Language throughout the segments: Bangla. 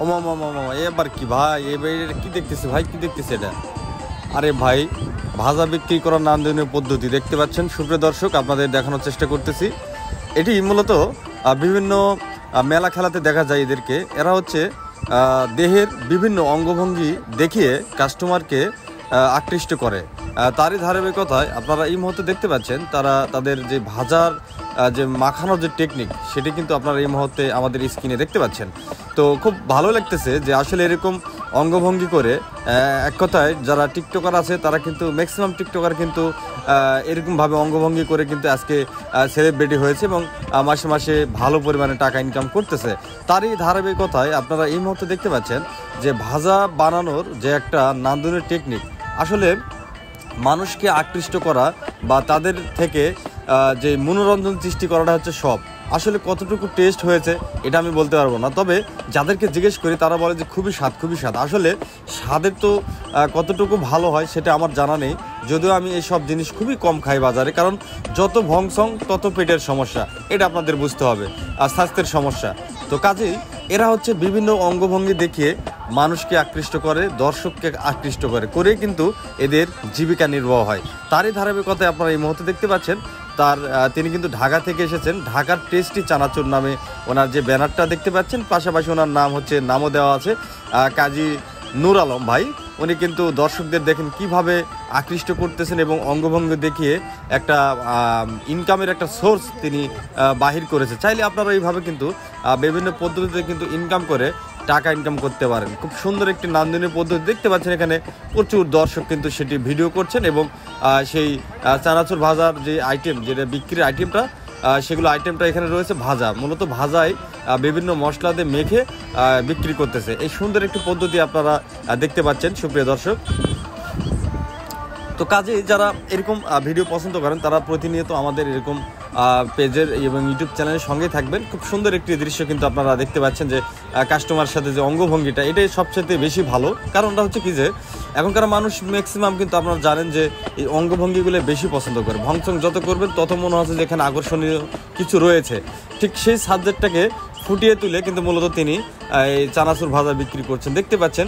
ওমা মামা মামা এবার কি ভাই এবার কি দেখতেছি ভাই, কি দেখতেছি এটা? আরে ভাই, ভাজা বিক্রি করার নান্দনীয় পদ্ধতি দেখতে পাচ্ছেন সুপ্রিয় দর্শক, আপনাদের দেখানোর চেষ্টা করতেছি। এটি মূলত বিভিন্ন মেলা খেলাতে দেখা যায় এদেরকে। এরা হচ্ছে দেহের বিভিন্ন অঙ্গভঙ্গি দেখিয়ে কাস্টমারকে আকৃষ্ট করে। তারই ধারাবাহিকতায় আপনারা এই মুহূর্তে দেখতে পাচ্ছেন তারা তাদের যে ভাজার যে মাখানোর যে টেকনিক, সেটি কিন্তু আপনারা এই মুহূর্তে আমাদের স্ক্রিনে দেখতে পাচ্ছেন। তো খুব ভালো লাগতেছে যে আসলে এরকম অঙ্গভঙ্গি করে এক কথায় যারা টিকটকার আছে তারা কিন্তু ম্যাক্সিমাম টিকটকার কিন্তু এরকমভাবে অঙ্গভঙ্গি করে কিন্তু আজকে সেলিব্রিটি হয়েছে এবং মাসে মাসে ভালো পরিমাণে টাকা ইনকাম করতেছে। তারই ধারাবাহিকতায় আপনারা এই মুহূর্তে দেখতে পাচ্ছেন যে ভাজা বানানোর যে একটা নান্দনীয় টেকনিক, আসলে মানুষকে আকৃষ্ট করা বা তাদের থেকে যে মনোরঞ্জন সৃষ্টি করাটা হচ্ছে সব। আসলে কতটুকু টেস্ট হয়েছে এটা আমি বলতে পারবো না, তবে যাদেরকে জিজ্ঞেস করি তারা বলে যে খুবই স্বাদ, খুবই স্বাদ। আসলে স্বাদের তো কতটুকু ভালো হয় সেটা আমার জানা নেই, যদিও আমি এইসব জিনিস খুবই কম খাই বাজারে, কারণ যত ভংসং তত পেটের সমস্যা, এটা আপনাদের বুঝতে হবে, আর স্বাস্থ্যের সমস্যা। তো কাজেই এরা হচ্ছে বিভিন্ন অঙ্গভঙ্গি দেখিয়ে মানুষকে আকৃষ্ট করে, দর্শককে আকৃষ্ট করে কিন্তু এদের জীবিকা নির্বাহ হয়। তারই ধারাবাহিকতায় আপনারা এই মুহূর্তে দেখতে পাচ্ছেন তিনি কিন্তু ঢাকা থেকে এসেছেন। ঢাকার টেস্টি চানাচুর নামে ওনার যে ব্যানারটা দেখতে পাচ্ছেন, পাশাপাশি ওনার নামও দেওয়া আছে কাজী নূর আলম ভাই। উনি কিন্তু দর্শকদের দেখেন কিভাবে আকৃষ্ট করতেছেন এবং অঙ্গভঙ্গি দেখিয়ে একটা ইনকামের একটা সোর্স তিনি বাহির করেছে। চাইলে আপনারা এইভাবে কিন্তু বিভিন্ন পদ্ধতিতে কিন্তু টাকা ইনকাম করতে পারেন। খুব সুন্দর একটি নান্দনীয় পদ্ধতি দেখতে পাচ্ছেন, এখানে প্রচুর দর্শক কিন্তু সেটি ভিডিও করছেন এবং সেই চানাচুর ভাজার যে আইটেম, যেটা বিক্রির আইটেমটা, সেগুলো আইটেমটা এখানে রয়েছে ভাজা, মূলত ভাজায় বিভিন্ন মশলা দিয়ে মেখে বিক্রি করতেছে। এই সুন্দর একটি পদ্ধতি আপনারা দেখতে পাচ্ছেন সুপ্রিয় দর্শক। তো কাজেই যারা এরকম ভিডিও পছন্দ করেন তারা প্রতিনিয়ত আমাদের এরকম পেজের এবং ইউটিউব চ্যানেলের সঙ্গে থাকবেন। খুব সুন্দর একটি দৃশ্য কিন্তু আপনারা দেখতে পাচ্ছেন যে কাস্টমার সাথে যে অঙ্গভঙ্গিটা, এটাই সবচেয়ে বেশি ভালো। কারণটা হচ্ছে কি যে এখনকার মানুষ ম্যাক্সিমাম কিন্তু আপনারা জানেন যে এই অঙ্গভঙ্গিগুলো বেশি পছন্দ করে। ভংচং যত করবেন তত মনে হচ্ছে যে এখানে আকর্ষণীয় কিছু রয়েছে। ঠিক সেই সাবজেক্টটাকে ফুটিয়ে তুলে কিন্তু মূলত তিনি এই চানাচুর ভাজা বিক্রি করছেন। দেখতে পাচ্ছেন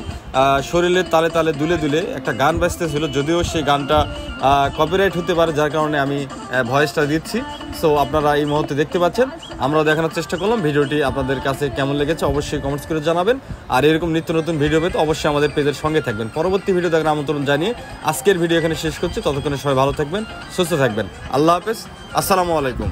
শরীরের তালে তালে দুলে দুলে একটা গান বাজতেছিল, যদিও সেই গানটা কপিরাইট হতে পারে, যার কারণে আমি ভয়েসটা দিচ্ছি। সো আপনারা এই মুহূর্তে দেখতে পাচ্ছেন, আমরা দেখানোর চেষ্টা করলাম। ভিডিওটি আপনাদের কাছে কেমন লেগেছে অবশ্যই কমেন্টস করে জানাবেন, আর এরকম নিত্য নতুন ভিডিও পেতে অবশ্যই আমাদের পেজের সঙ্গে থাকবেন। পরবর্তী ভিডিও দেখার আমন্ত্রণ জানিয়ে আজকের ভিডিও এখানে শেষ করছি। ততক্ষণে সবাই ভালো থাকবেন, সুস্থ থাকবেন। আল্লাহ হাফেজ, আসসালামু আলাইকুম।